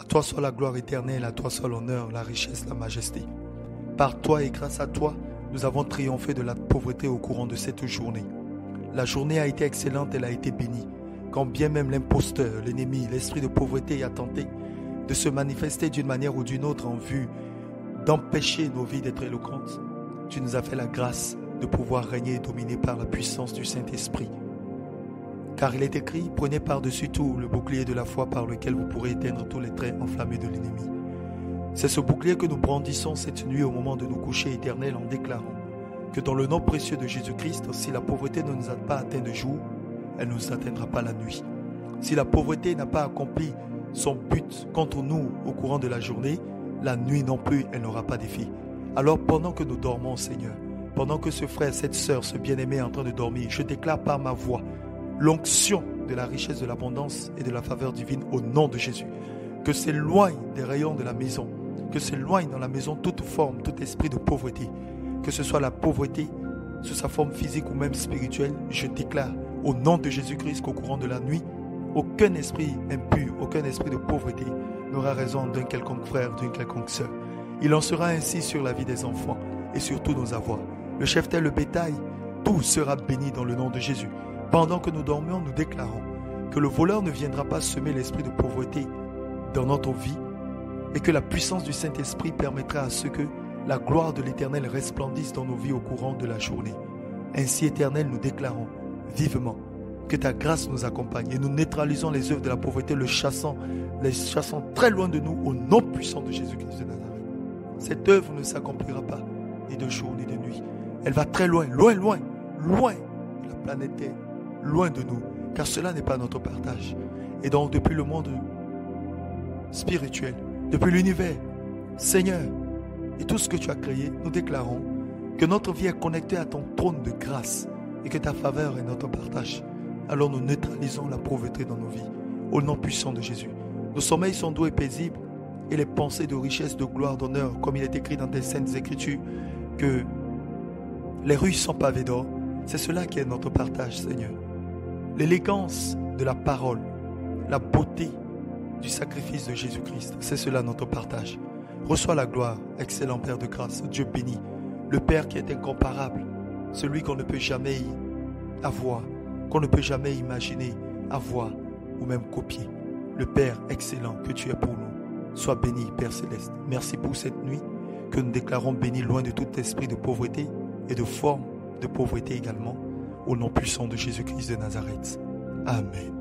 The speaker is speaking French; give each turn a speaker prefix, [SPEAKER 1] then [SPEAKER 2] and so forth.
[SPEAKER 1] toi soit la gloire éternelle, à toi soit l'honneur, la richesse, la majesté. Par toi et grâce à toi, nous avons triomphé de la pauvreté au courant de cette journée. La journée a été excellente, elle a été bénie. Quand bien même l'imposteur, l'ennemi, l'esprit de pauvreté a tenté de se manifester d'une manière ou d'une autre en vue d'empêcher nos vies d'être éloquentes, tu nous as fait la grâce de pouvoir régner et dominer par la puissance du Saint-Esprit. Car il est écrit, prenez par-dessus tout le bouclier de la foi par lequel vous pourrez éteindre tous les traits enflammés de l'ennemi. C'est ce bouclier que nous brandissons cette nuit au moment de nous coucher éternel en déclarant que dans le nom précieux de Jésus-Christ, si la pauvreté ne nous a pas atteint de jour, elle ne nous atteindra pas la nuit. Si la pauvreté n'a pas accompli son but contre nous au courant de la journée, la nuit non plus, elle n'aura pas d'effet. Alors pendant que nous dormons, Seigneur, pendant que ce frère, cette sœur, ce bien-aimé est en train de dormir, je déclare par ma voix l'onction de la richesse, de l'abondance et de la faveur divine au nom de Jésus. Que s'éloigne des rayons de la maison, que s'éloigne dans la maison toute forme, tout esprit de pauvreté, que ce soit la pauvreté sous sa forme physique ou même spirituelle, je déclare au nom de Jésus-Christ qu'au courant de la nuit, aucun esprit impur, aucun esprit de pauvreté n'aura raison d'un quelconque frère, d'une quelconque sœur. Il en sera ainsi sur la vie des enfants et sur tous nos avoirs. Le cheptel, le bétail, tout sera béni dans le nom de Jésus. Pendant que nous dormions, nous déclarons que le voleur ne viendra pas semer l'esprit de pauvreté dans notre vie et que la puissance du Saint-Esprit permettra à ce que la gloire de l'Éternel resplendisse dans nos vies au courant de la journée. Ainsi, Éternel, nous déclarons vivement que ta grâce nous accompagne et nous neutralisons les œuvres de la pauvreté, les chassant très loin de nous au nom puissant de Jésus-Christ de Nazareth. Cette œuvre ne s'accomplira pas ni de jour ni de nuit. Elle va très loin, loin, loin, loin de la planète Terre, loin de nous, car cela n'est pas notre partage. Et donc, depuis le monde spirituel, depuis l'univers, Seigneur, et tout ce que tu as créé, nous déclarons que notre vie est connectée à ton trône de grâce et que ta faveur est notre partage. Alors nous neutralisons la pauvreté dans nos vies, au nom puissant de Jésus. Nos sommeils sont doux et paisibles, et les pensées de richesse, de gloire, d'honneur, comme il est écrit dans tes saintes écritures, que les rues sont pavées d'or, c'est cela qui est notre partage, Seigneur. L'élégance de la parole, la beauté du sacrifice de Jésus-Christ, c'est cela notre partage. Reçois la gloire, excellent Père de grâce, Dieu béni, le Père qui est incomparable, celui qu'on ne peut jamais avoir, qu'on ne peut jamais imaginer, avoir ou même copier. Le Père excellent que tu es pour nous. Sois béni, Père Céleste. Merci pour cette nuit que nous déclarons béni loin de tout esprit de pauvreté et de forme de pauvreté également, au nom puissant de Jésus-Christ de Nazareth. Amen.